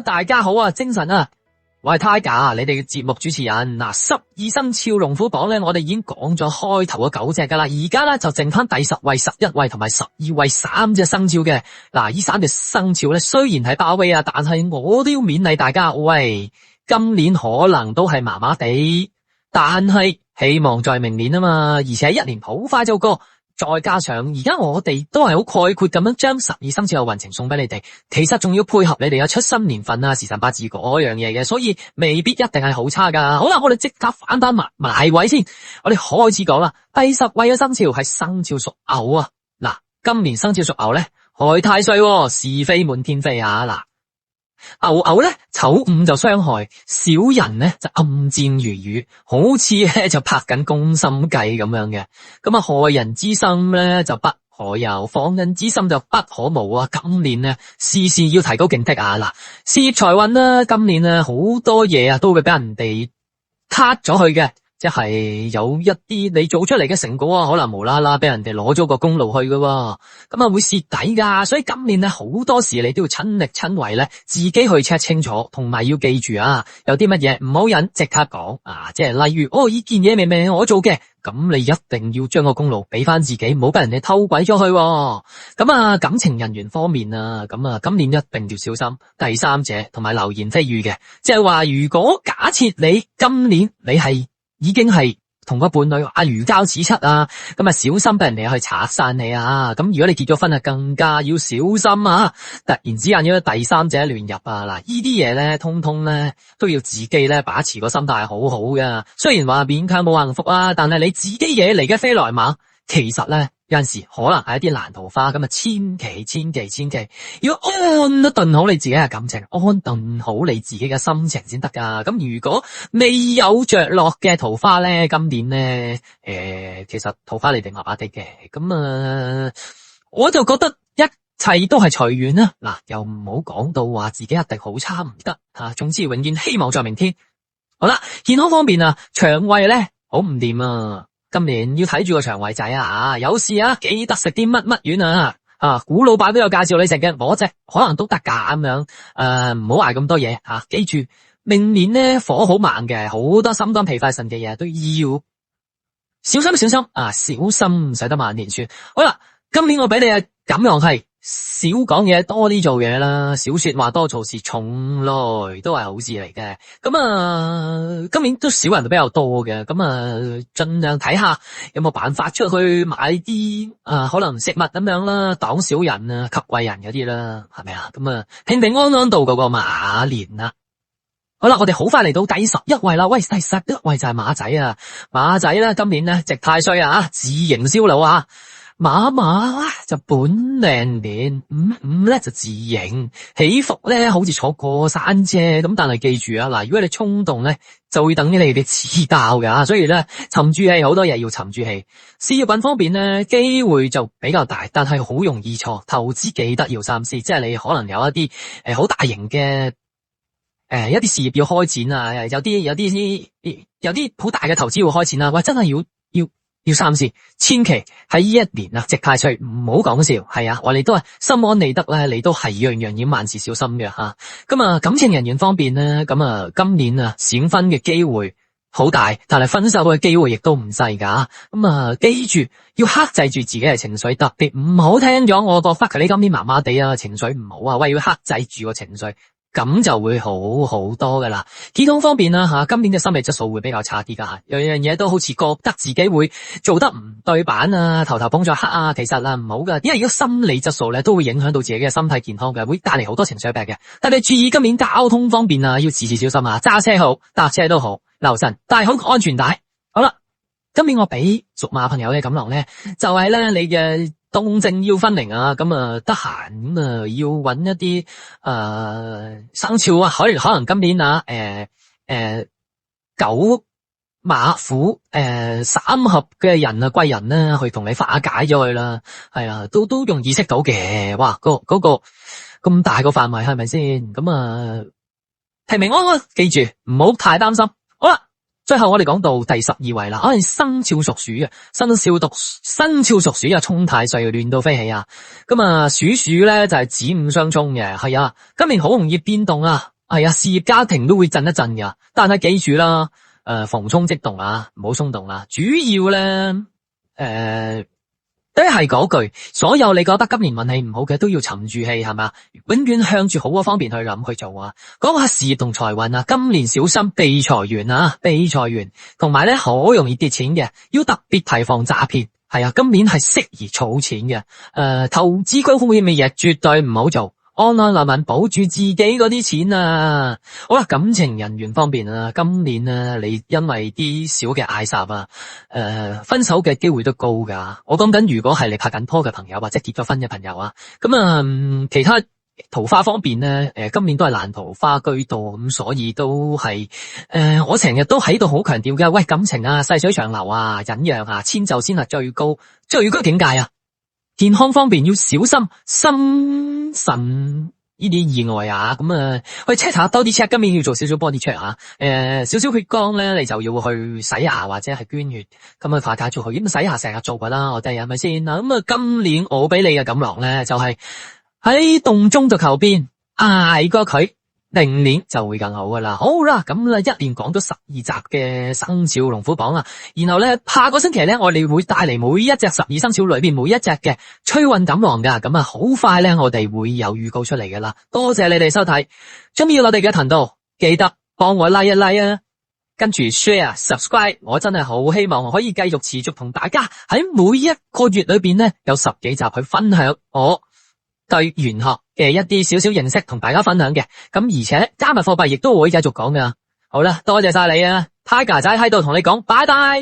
大家好啊，精神啊！我係 Tiger，你哋嘅節目主持人。嗱，12生肖龍虎榜咧，我哋已經講咗開頭嘅9隻噶啦，而家咧就剩翻第10位、11位同埋12位3隻生肖嘅。嗱，呢3隻生肖咧雖然係爆威啊，但係我都要勉勵大家，喂，今年可能都係麻麻地，但係希望在明年啊嘛，而且一年好快就過。再加上而家我哋都係好概括咁樣將12生肖嘅運程送俾你哋，其實仲要配合你哋嘅出生年份啊、時辰八字嗰樣嘢嘅，所以未必一定係好差噶。好啦，我哋即刻反埋位先，我哋開始講啦。第10位嘅生肖係生肖屬牛啊。嗱，今年生肖屬牛咧，害太歲，是非滿天飛啊。嗱，牛咧丑午就傷害，小人咧就暗箭如雨，好似咧就拍緊宮心計咁樣嘅。咁啊，害人之心咧就不可有，防人之心就不可無啊。今年呢，事事要提高警惕啊。嗱，事業財運啦，今年啊好多嘢啊都會俾人哋撻咗去嘅。即係有一啲你做出嚟嘅成果啊，可能無啦啦俾人哋攞咗個功勞去㗎喎，咁啊會蝕底噶。所以今年咧好多時你都要親力親為咧，自己去 check 清楚，同埋要記住啊，有啲乜嘢唔好忍，即刻講啊。即係例如呢件嘢明明係我做嘅，咁你一定要將個功勞俾翻自己，唔好俾人哋偷鬼咗去。咁啊，感情人緣方面啊，咁啊今年一定要小心第三者同埋流言蜚語嘅。即係話如果假設你今年你係已經係同個伴侶如膠似漆啊，咁啊小心俾人哋去拆散你啊。咁如果你結咗婚啊，更加要小心啊，突然之間有第三者亂入啊。嗱，呢啲嘢咧通通咧都要自己咧把持個心態好好嘅。雖然話勉強冇幸福啊，但係你自己惹嚟嘅飛來馬，其實咧有陣時可能係一啲爛桃花。咁啊千祈要安頓好你自己嘅感情，安頓好你自己嘅心情先得噶。咁如果未有着落嘅桃花咧，今年咧其實桃花你哋麻麻地嘅。咁我就覺得一切都係隨緣啦。嗱，又唔好講到話自己一定好差唔得吓。總之永遠希望在明天。好啦，健康方面啊，腸胃咧好唔掂啊。今年要睇住個腸胃仔啊，有事啊記得食啲乜丸啊，古老闆都有介紹你食嘅，我隻可能都得噶咁樣。唔好捱咁多嘢吓，記住明年咧火好猛嘅，好多心肝脾肺腎嘅嘢都要小心啊，小心使得萬年船。好啦，今年我俾你嘅感樣係少講嘢，多啲做嘢啦，少說話多做事，從來都係好事嚟嘅。咁今年都少人都比較多嘅，咁盡量睇下有冇辦法出去買啲可能食物咁樣啦，擋小人啊，及貴人嗰啲啦，係咪啊？咁平平安安度過個馬年啦。好啦，我哋好快嚟到第11位啦。喂，第11位就係馬仔啊。馬仔咧今年咧值太歲啊，自刑燒腦啊。馬就本命年，5咧就自刑，起伏咧好似坐過山車咁。但係記住啊，嗱，如果你衝動咧，就會等於你哋遲到噶。所以咧，沉住氣，好多嘢要沉住氣。事業運方面咧，機會就比較大，但係好容易錯。投資記得要三思，即係你可能有一啲好大型嘅一啲事業要開展啊，有啲好大嘅投資要開展啊。喂，真係要三思，千祈喺呢一年啊，值太歲唔好講笑。係啊，我哋都係心安理得咧，你都係樣樣要萬事小心嘅吓。咁感情人緣方面咧，今年啊閃婚嘅機會好大，但係分手嘅機會亦都唔細噶。記住要克制住自己嘅情緒，特別唔好聽咗我個 fuck 你今年麻麻地啊，情緒唔好啊。喂，要克制住個情緒，咁就會好好多噶啦。健康方面啦吓，今年嘅心理質素會比較差啲噶吓，樣樣嘢都好似覺得自己會做得唔對版啊，頭碰咗黑啊，其實唔好噶，因為如果心理質素咧都會影響到自己嘅身體健康嘅，會帶嚟好多情緒病嘅。特別注意今年交通方面啊，要時時小心啊，揸車好，搭車都好，留神戴好安全帶。好啦，今年我俾屬馬朋友嘅感覺咧，就係咧你嘅動靜要分明啊，得閒要揾一啲生肖啊，可能今年狗馬虎三合嘅人啊，貴人呢去同你化解咗佢啦。係啊，都容易識到嘅。哇，嗰個咁大個範圍係咪先？平平安安，記住唔好太擔心。好啦，最後我哋講到第12位啦，生肖屬鼠啊，生肖屬鼠啊，沖太歲亂到飛起啊！咁啊，鼠咧就係子午相沖嘅，係啊，今年好容易變動啊，係啊，事業家庭都會震一震噶，但係記住啦，逢衝即動啊，唔好衝動啦，主要咧都係嗰句，所有你覺得今年運氣唔好嘅都要沉住氣，係嘛？永遠向住好嗰方面去諗去做啊！講下事業同財運啊，今年小心被財源啊，被財源，同埋咧好容易跌錢嘅，要特別提防詐騙。係啊，今年係適宜儲錢嘅，投資高風險嘅嘢絕對唔好做。安安穩穩保住自己嗰啲錢啊！好啦，感情人緣方面啊，今年啊，你因為啲小嘅嗌霎啊，分手嘅機會都高噶。我講緊如果係你拍緊拖嘅朋友或者結咗婚嘅朋友啊，咁啊，其他桃花方面咧，今年都係爛桃花居多，咁所以都係我成日都喺度好強調嘅，喂，感情啊，細水長流啊，忍讓啊，遷就先係最高境界啊！健康方面要小心心腎呢啲意外啊，咁去 check 下多啲 check， 今年要做少少 body check 啊，少少血光咧，你就要去洗牙或者係捐血，咁快啲做去，咁洗牙成日做噶啦，我哋係咪先啊？咁今年我俾你嘅錦囊咧，就係喺洞中就求變，捱過佢，明年就會更好噶啦。好啦，咁一連講咗12集嘅生肖龍虎榜啦，然後咧下個星期咧，我哋會帶嚟每一隻12生肖裏邊每一隻嘅催運錦囊噶，咁好快咧，我哋會有預告出嚟噶啦。多謝你哋收睇，中意我哋嘅頻道，記得幫我 like 一 like 啊，跟住 share、subscribe， 我真係好希望可以繼續持續同大家喺每一個月裏邊咧有10幾集去分享我對玄學嘅一啲少少認識同大家分享嘅，咁而且加密貨幣亦都會繼續講噶。好啦，多謝晒你啊，Tiger 仔喺度同你講，拜拜。